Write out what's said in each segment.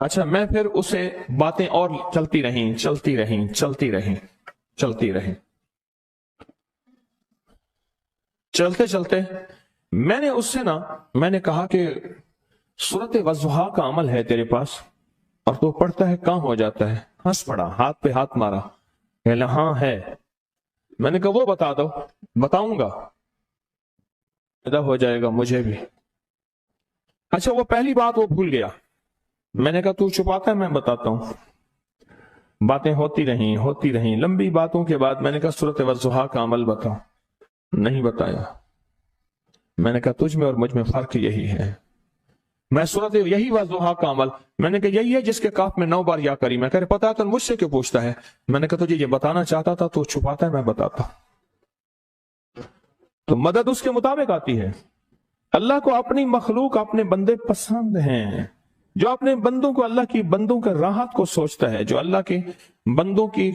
اچھا میں پھر اسے باتیں اور چلتی رہیں چلتے چلتے میں نے اس سے میں نے کہا کہ سورت والضحیٰ کا عمل ہے تیرے پاس اور تو پڑھتا ہے کام ہو جاتا ہے؟ ہنس پڑا، ہاتھ پہ ہاتھ مارا، کہلا ہاں ہے۔ میں نے کہا وہ بتا دو۔ بتاؤں گا، پیدا ہو جائے گا مجھے بھی۔ اچھا وہ پہلی بات وہ بھول گیا۔ میں نے کہا تو چھپاتا ہے، میں بتاتا ہوں۔ باتیں ہوتی رہیں لمبی باتوں کے بعد میں نے کہا سورت والضحیٰ کا عمل بتاؤ، نہیں بتایا۔ میں نے کہا تجھ میں اور مجھ میں فرق یہی ہے، میں سورت یہی والضحیٰ کا عمل، میں نے کہا یہی ہے جس کے کاف میں 9 بار یا کری۔ میں کہہ پتا تو مجھ سے کیوں پوچھتا ہے؟ میں نے کہا تجھے یہ بتانا چاہتا تھا، تو چھپاتا ہے، میں بتاتا۔ تو مدد اس کے مطابق آتی ہے۔ اللہ کو اپنی مخلوق، اپنے بندے پسند ہیں۔ جو اپنے بندوں کو، اللہ کی بندوں کے راحت کو سوچتا ہے، جو اللہ کے بندوں کی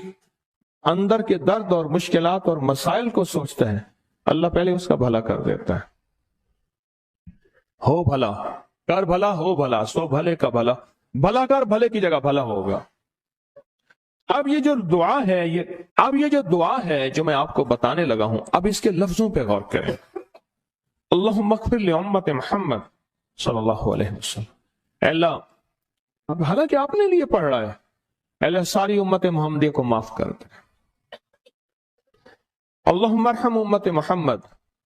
اندر کے درد اور مشکلات اور مسائل کو سوچتا ہے، اللہ پہلے اس کا بھلا کر دیتا ہے۔ ہو بھلا، کر بھلا، ہو بھلا، سو بھلے کا بھلا، بھلا کر، بھلے کی جگہ بھلا ہوگا۔ اب یہ جو دعا ہے جو میں آپ کو بتانے لگا ہوں، اب اس کے لفظوں پہ غور کریں۔ اللہم اغفر لامت محمد صلی اللہ علیہ وسلم۔ اے اللہ، اب حالانکہ آپ نے لیے پڑھ رہا ہے، اے اللہ ساری امت محمدیہ کو معاف کر دے۔ اللہم ارحم امت محمد،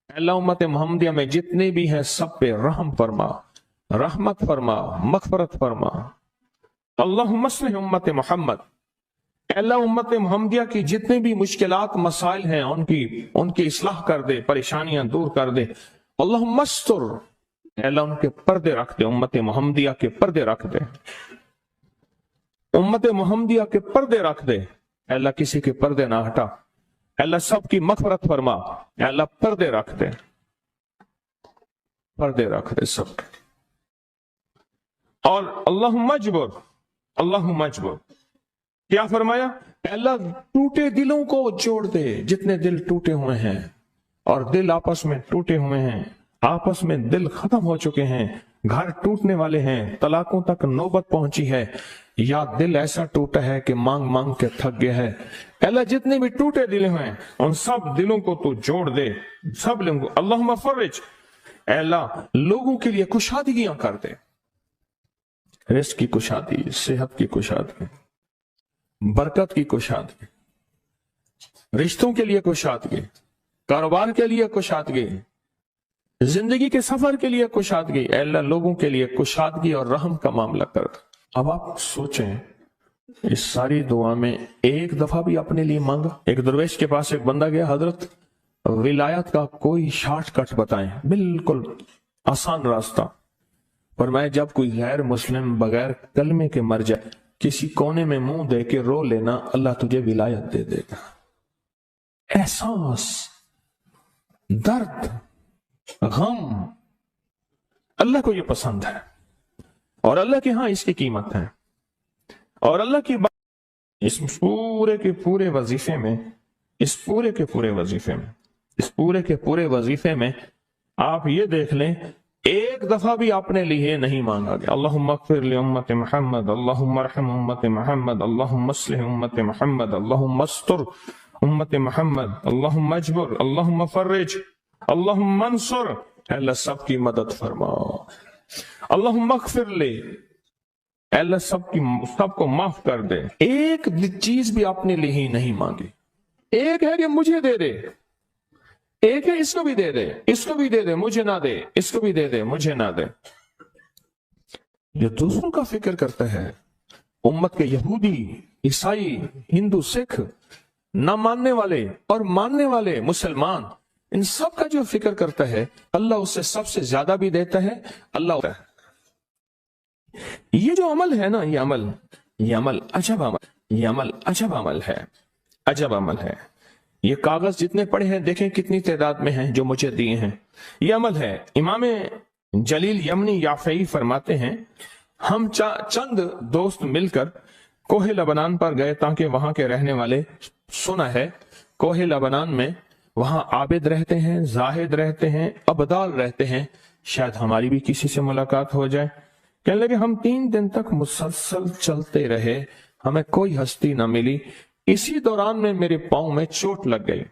اے اللہ امت محمدیہ میں جتنے بھی ہیں سب پہ رحم فرما، رحمت فرما، مغفرت فرما۔ اللہم اصلح امت محمد، اے اللہ امت محمدیہ کی جتنے بھی مشکلات مسائل ہیں ان کی اصلاح کر دے، پریشانیاں دور کر دے۔ اللہم استر، اے اللہ ان کے پردے رکھ دے، امت محمدیہ کے پردے رکھ دے، امت محمدیہ کے پردے رکھ دے۔ اے اللہ کسی کے پردے نہ ہٹا، اے اللہ سب کی مغفرت فرما، اے اللہ پردے رکھ دے، پردے رکھ دے سب۔ اور اللہم اجبر، کیا فرمایا؟ اے اللہ ٹوٹے دلوں کو جوڑ دے، جتنے دل ٹوٹے ہوئے ہیں اور دل آپس میں ٹوٹے ہوئے ہیں، آپس میں دل ختم ہو چکے ہیں، گھر ٹوٹنے والے ہیں، طلاقوں تک نوبت پہنچی ہے، یا دل ایسا ٹوٹا ہے کہ مانگ مانگ کے تھک گیا ہے۔ اے اللہ جتنے بھی ٹوٹے دل ہیں ان سب دلوں کو تو جوڑ دے، سب لوگوں کو۔ اللہم فرج، اے اللہ لوگوں کے لیے کشادگیاں کر دے، رزق کی کشادگی، صحت کی کشادگی، برکت کی کشادگی، رشتوں کے لیے کشادگی، کاروبار کے لیے کشادگی، زندگی کے سفر کے لیے کشادگی۔ اے اللہ لوگوں کے لیے کشادگی اور رحم کا معاملہ کر دے۔ اب آپ سوچیں اس ساری دعا میں ایک دفعہ بھی اپنے لیے مانگا؟ ایک درویش کے پاس ایک بندہ گیا، حضرت ولایت کا کوئی شارٹ کٹ بتائیں، بالکل آسان راستہ۔ فرمایا جب کوئی غیر مسلم بغیر کلمے کے مر جائے، کسی کونے میں منہ دے کے رو لینا، اللہ تجھے ولایت دے دے گا۔ احساس، درد، غم، اللہ کو یہ پسند ہے، اور اللہ کے ہاں اس کی قیمت ہے۔ اور اللہ کی بات اس پورے کے پورے وظیفے میں آپ یہ دیکھ لیں، ایک دفعہ بھی اپنے لیے نہیں مانگا گیا۔ اللہم اغفر لامت محمد، اللہم ارحم امت محمد، اللہم اصلح امت محمد، اللہم استر امت محمد، اللہم اجبر، اللہم فرج، اللہم انصر، اے اللہ سب کی مدد فرما۔ اللہم اغفر لے، اے اللہ سب کو معاف کر دے۔ ایک چیز بھی اپنے لیے ہی نہیں مانگی۔ ایک ہے کہ مجھے دے دے، ایک ہے اس کو بھی دے دے، اس کو بھی دے دے، مجھے نہ دے، اس کو بھی دے دے، مجھے نہ دے۔ یہ دوسروں کا فکر کرتا ہے۔ امت کے یہودی، عیسائی، ہندو، سکھ، نہ ماننے والے اور ماننے والے مسلمان، ان سب کا جو فکر کرتا ہے، اللہ اس سے سب سے زیادہ بھی دیتا ہے۔ اللہ یہ جو عمل ہے نا، یہ عمل عجب عمل ہے۔ یہ کاغذ جتنے پڑے ہیں دیکھیں کتنی تعداد میں ہیں جو مجھے دیے ہیں، یہ عمل ہے۔ امام جلیل یمنی یافعی فرماتے ہیں، ہم چند دوست مل کر کوہ لبنان پر گئے تاکہ وہاں کے رہنے والے، سنا ہے کوہ لبنان میں وہاں عابد رہتے ہیں، زاہد رہتے ہیں، ابدال رہتے ہیں، شاید ہماری بھی کسی سے ملاقات ہو جائے۔ کہنے لگے ہم 3 دن تک مسلسل چلتے رہے، ہمیں کوئی ہستی نہ ملی۔ اسی دوران میں میرے پاؤں میں چوٹ لگ گئی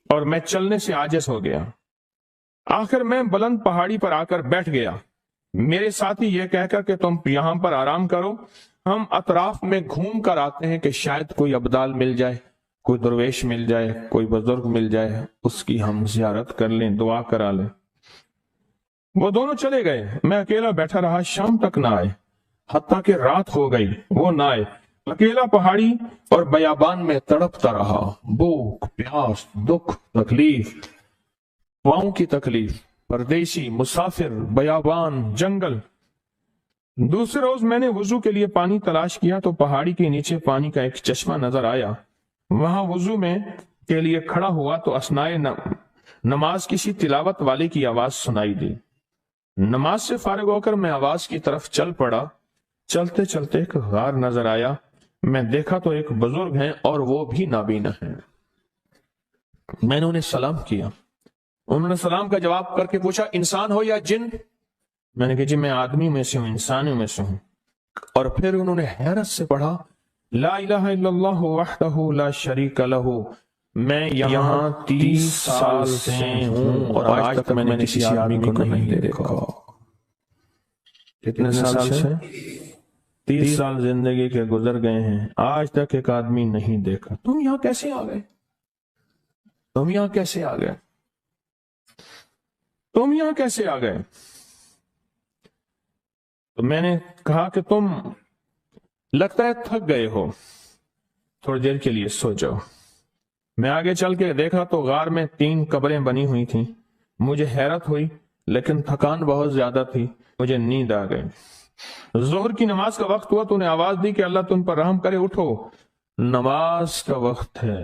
اور میں چلنے سے عاجز ہو گیا۔ آخر میں بلند پہاڑی پر آ کر بیٹھ گیا۔ میرے ساتھی یہ کہہ کر کہ تم یہاں پر آرام کرو، ہم اطراف میں گھوم کر آتے ہیں کہ شاید کوئی ابدال مل جائے، کوئی درویش مل جائے، کوئی بزرگ مل جائے، اس کی ہم زیارت کر لیں، دعا کرا لیں۔ وہ دونوں چلے گئے، میں اکیلا بیٹھا رہا، شام تک نہ آئے، حتیٰ کہ رات ہو گئی، وہ نہ آئے۔ اکیلا پہاڑی اور بیابان میں تڑپتا رہا، بھوک، پیاس، دکھ، تکلیف، پاؤں کی تکلیف، پردیسی، مسافر، بیابان، جنگل۔ دوسرے روز میں نے وضو کے لیے پانی تلاش کیا تو پہاڑی کے نیچے پانی کا ایک چشمہ نظر آیا۔ وہاں وضو میں کے لیے کھڑا ہوا تو اثنائے نماز کسی تلاوت والے کی آواز سنائی دی۔ نماز سے فارغ ہو کر میں آواز کی طرف چل پڑا۔ چلتے چلتے ایک غار نظر آیا، میں دیکھا تو ایک بزرگ ہیں اور وہ بھی نابینا ہیں۔ میں نے انہیں سلام کیا، انہوں نے سلام کا جواب کر کے پوچھا انسان ہو یا جن؟ میں نے کہا جی میں آدمی میں سے ہوں، انسانوں میں سے ہوں۔ اور پھر انہوں نے حیرت سے پڑھا لا الہ الا اللہ وحدہ لا شریک لہ، میں یہاں 30 سال سے ہوں اور آج تک میں نے کسی آدمی کو نہیں دیکھا۔ کتنے سال سے؟ 30 سال زندگی کے گزر گئے ہیں، آج تک ایک آدمی نہیں دیکھا۔ تم یہاں کیسے آ گئے؟ تم یہاں کیسے آ گئے؟ تم یہاں کیسے آ گئے؟ تو میں نے کہا کہ تم لگتا ہے تھک گئے ہو، تھوڑی دیر کے لیے سو جاؤ۔ میں آگے چل کے دیکھا تو غار میں 3 قبریں بنی ہوئی تھیں۔ مجھے حیرت ہوئی لیکن تھکان بہت زیادہ تھی، مجھے نیند آ گئی۔ ظہر کی نماز کا وقت ہوا تو انہیں آواز دی کہ اللہ تم پر رحم کرے، اٹھو، نماز کا وقت ہے۔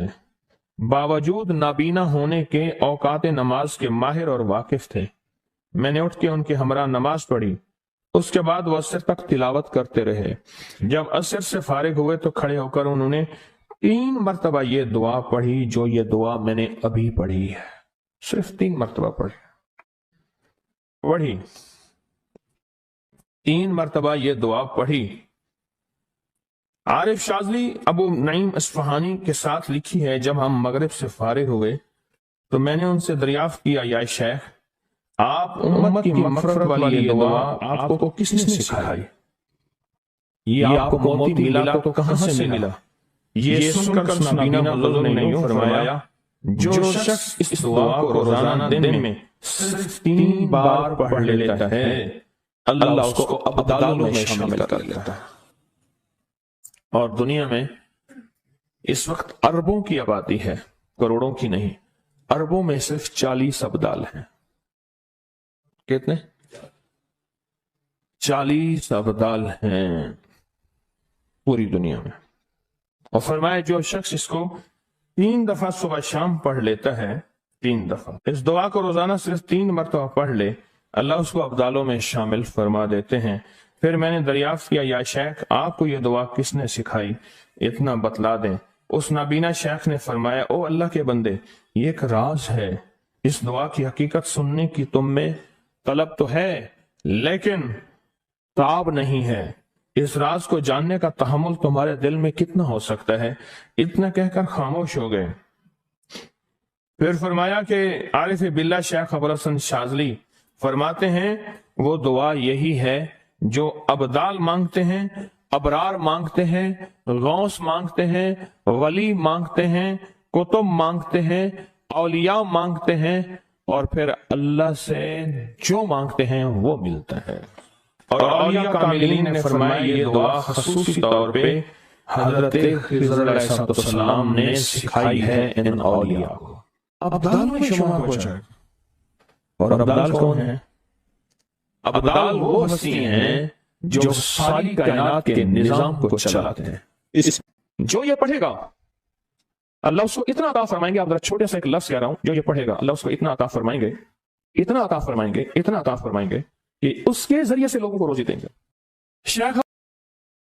باوجود نابینا ہونے کے اوقات نماز کے ماہر اور واقف تھے۔ میں نے اٹھ کے ان کے ہمراہ نماز پڑھی، اس کے بعد وہ عصر تک تلاوت کرتے رہے۔ جب عصر سے فارغ ہوئے تو کھڑے ہو کر انہوں نے 3 مرتبہ یہ دعا پڑھی جو یہ دعا میں نے ابھی پڑھی ہے، صرف 3 مرتبہ پڑھی 3 مرتبہ یہ دعا پڑھی۔ عارف شاذلی ابو نعیم اصفہانی کے ساتھ لکھی ہے جب ہم مغرب سے فارغ ہوئے تو میں نے ان سے دریافت کیا یا شیخ آپ امت کی مغفرت والی یہ دعا آپ کو کس نے سکھائی؟ یہ آپ کو موتی ملا تو کہاں سے ملا؟ یہ سن کر اس نابینا بزرگ نے یوں فرمایا جو شخص اس دعا کو روزانہ دن میں صرف 3 بار پڑھ لیتا ہے اللہ اس کو ابدالوں میں شامل کر لیتا ہے۔ اور دنیا میں اس وقت اربوں کی آبادی ہے، کروڑوں کی نہیں، اربوں میں صرف 40 ابدال ہیں۔ کتنے؟ 40 ابدال ہیں پوری دنیا میں۔ اور فرمایا جو شخص اس کو 3 دفعہ صبح شام پڑھ لیتا ہے، 3 دفعہ اس دعا کو روزانہ صرف 3 مرتبہ پڑھ لے، اللہ اس کو ابدالوں میں شامل فرما دیتے ہیں۔ پھر میں نے دریافت کیا یا شیخ آپ کو یہ دعا کس نے سکھائی؟ اتنا بتلا دیں۔ اس نابینا شیخ نے فرمایا او اللہ کے بندے، یہ ایک راز ہے، اس دعا کی حقیقت سننے کی تم میں طلب تو ہے لیکن تاب نہیں ہے، اس راز کو جاننے کا تحمل تمہارے دل میں کتنا ہو سکتا ہے؟ اتنا کہہ کر خاموش ہو گئے۔ پھر فرمایا کہ عارف باللہ شیخ ابوالحسن شاذلی فرماتے ہیں وہ دعا یہی ہے جو ابدال مانگتے ہیں، ابرار مانگتے ہیں، غوث مانگتے ہیں، ولی مانگتے ہیں، کتب مانگتے ہیں، اولیاء مانگتے ہیں، اور پھر اللہ سے جو مانگتے ہیں وہ ملتا ہے۔ اور اولیاء کاملین نے فرمایا یہ دعا خصوصی طور پہ حضرت خضر علیہ السلام نے سکھائی ہے ان اولیاء کو۔ ابدال میں شمار ہو جائے۔ اور ابدال کون ہیں؟ ابدال وہ ہستی ہیں جو ساری کائنات کے نظام کو چلاتے ہیں۔ جو یہ پڑھے گا اللہ اس کو اتنا عطا فرمائیں گے، آپ ذرا چھوٹے سے ایک لفظ کہہ رہا ہوں، جو یہ پڑھے گا اللہ اس کو اتنا عطا فرمائیں گے، اتنا عطا فرمائیں گے، اتنا عطا فرمائیں گے کہ اس کے ذریعے سے لوگوں کو روزی دیں گے۔ شیخ